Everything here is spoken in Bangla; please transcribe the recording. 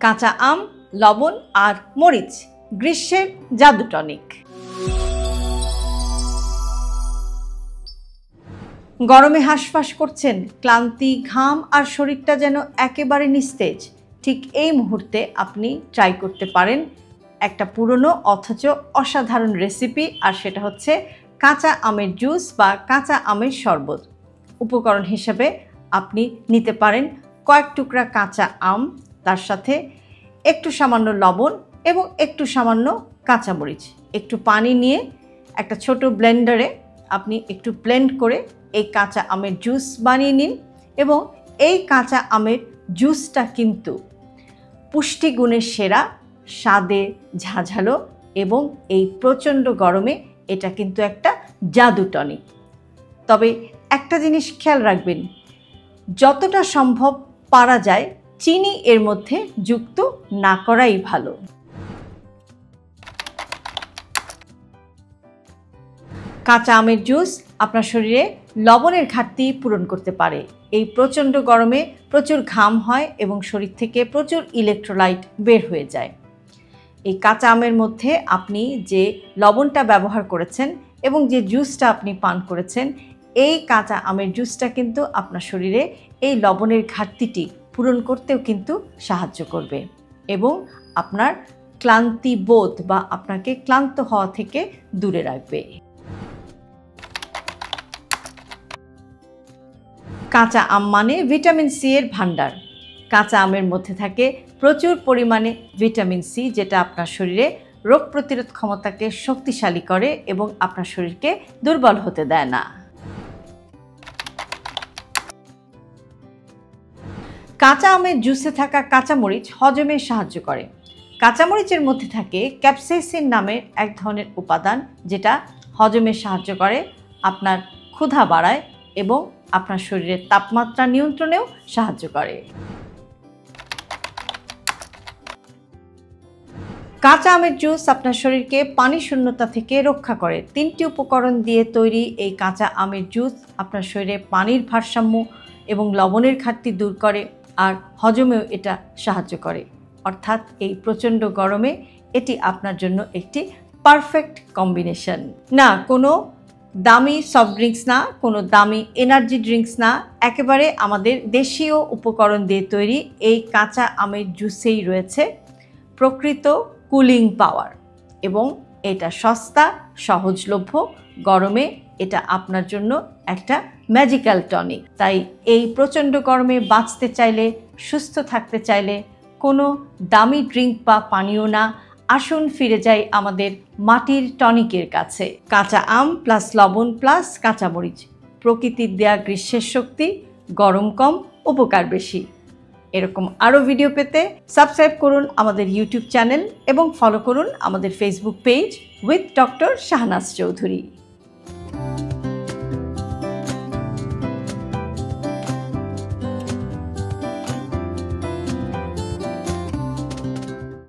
কাঁচা আম, লবণ আর মরিচ, গ্রীষ্মের জাদু টনিক। গরমে হাঁসফাঁস করছেন, ক্লান্তি, ঘাম আর শরীরটা যেন একেবারে নিস্তেজ। ঠিক এই মুহূর্তে আপনি ট্রাই করতে পারেন একটা পুরনো অথচ অসাধারণ রেসিপি, আর সেটা হচ্ছে কাঁচা আমের জুস বা কাঁচা আমের শরবত। উপকরণ হিসেবে আপনি নিতে পারেন কয়েক টুকরা কাঁচা আম, তার সাথে একটু সামান্য লবণ এবং একটু সামান্য কাঁচামরিচ, একটু পানি নিয়ে একটা ছোট ব্লেন্ডারে আপনি একটু ব্লেন্ড করে এই কাঁচা আমের জুস বানিয়ে নিন। এবং এই কাঁচা আমের জুসটা কিন্তু পুষ্টিগুণের সেরা, স্বাদে ঝাঁঝালো এবং এই প্রচণ্ড গরমে এটা কিন্তু একটা জাদু টনিক। তবে একটা জিনিস খেয়াল রাখবেন, যতটা সম্ভব পারা যায় চিনি এর মধ্যে যুক্ত না করাই ভালো। কাঁচা আমের জুস আপনার শরীরে লবণের ঘাটতি পূরণ করতে পারে। এই প্রচণ্ড গরমে প্রচুর ঘাম হয় এবং শরীর থেকে প্রচুর ইলেকট্রোলাইট বের হয়ে যায়। এই কাঁচা আমের মধ্যে আপনি যে লবণটা ব্যবহার করেছেন এবং যে জুসটা আপনি পান করেছেন, এই কাঁচা আমের জুসটা কিন্তু আপনার শরীরে এই লবণের ঘাটতিটি পূরণ করতেও কিন্তু সাহায্য করবে এবং আপনার ক্লান্তি বোধ বা আপনাকে ক্লান্ত হওয়া থেকে দূরে রাখবে। কাঁচা আম মানে ভিটামিন সি এর ভান্ডার। কাঁচা আমের মধ্যে থাকে প্রচুর পরিমাণে ভিটামিন সি, যেটা আপনার শরীরে রোগ প্রতিরোধ ক্ষমতাকে শক্তিশালী করে এবং আপনার শরীরকে দুর্বল হতে দেয় না। কাঁচা আমের জুসে থাকা কাঁচামরিচ হজমে সাহায্য করে। কাঁচামরিচের মধ্যে থাকে ক্যাপসাইসিন নামের এক ধরনের উপাদান, যেটা হজমে সাহায্য করে, আপনার ক্ষুধা বাড়ায় এবং আপনার শরীরের তাপমাত্রা নিয়ন্ত্রণেও সাহায্য করে। কাঁচা আমের জুস আপনার শরীরকে পানি শূন্যতা থেকে রক্ষা করে। 3টি উপকরণ দিয়ে তৈরি এই কাঁচা আমের জুস আপনার শরীরে পানির ভারসাম্য এবং লবণের ঘাটতি দূর করে, আর হজমেও এটা সাহায্য করে। অর্থাৎ এই প্রচণ্ড গরমে এটি আপনার জন্য একটি পারফেক্ট কম্বিনেশন। না কোনো দামি সফট ড্রিঙ্কস, না কোনো দামি এনার্জি ড্রিঙ্কস, না, একেবারে আমাদের দেশীয় উপকরণ দিয়ে তৈরি এই কাঁচা আমের জুসেই রয়েছে প্রকৃত কুলিং পাওয়ার এবং এটা সস্তা, সহজলভ্য। গরমে এটা আপনার জন্য একটা ম্যাজিক্যাল টনিক। তাই এই প্রচণ্ড গরমে বাঁচতে চাইলে, সুস্থ থাকতে চাইলে কোনো দামি ড্রিঙ্ক বা পানীয় না, আসুন ফিরে যাই আমাদের মাটির টনিকের কাছে। কাঁচা আম প্লাস লবণ প্লাস কাঁচামরিচ, প্রকৃতির দেয়া গ্রীষ্মের শক্তি, গরম কম, উপকার বেশি। এরকম আরও ভিডিও পেতে সাবস্ক্রাইব করুন আমাদের ইউটিউব চ্যানেল এবং ফলো করুন আমাদের Facebook page with doctor Shahnaz Chowdhury.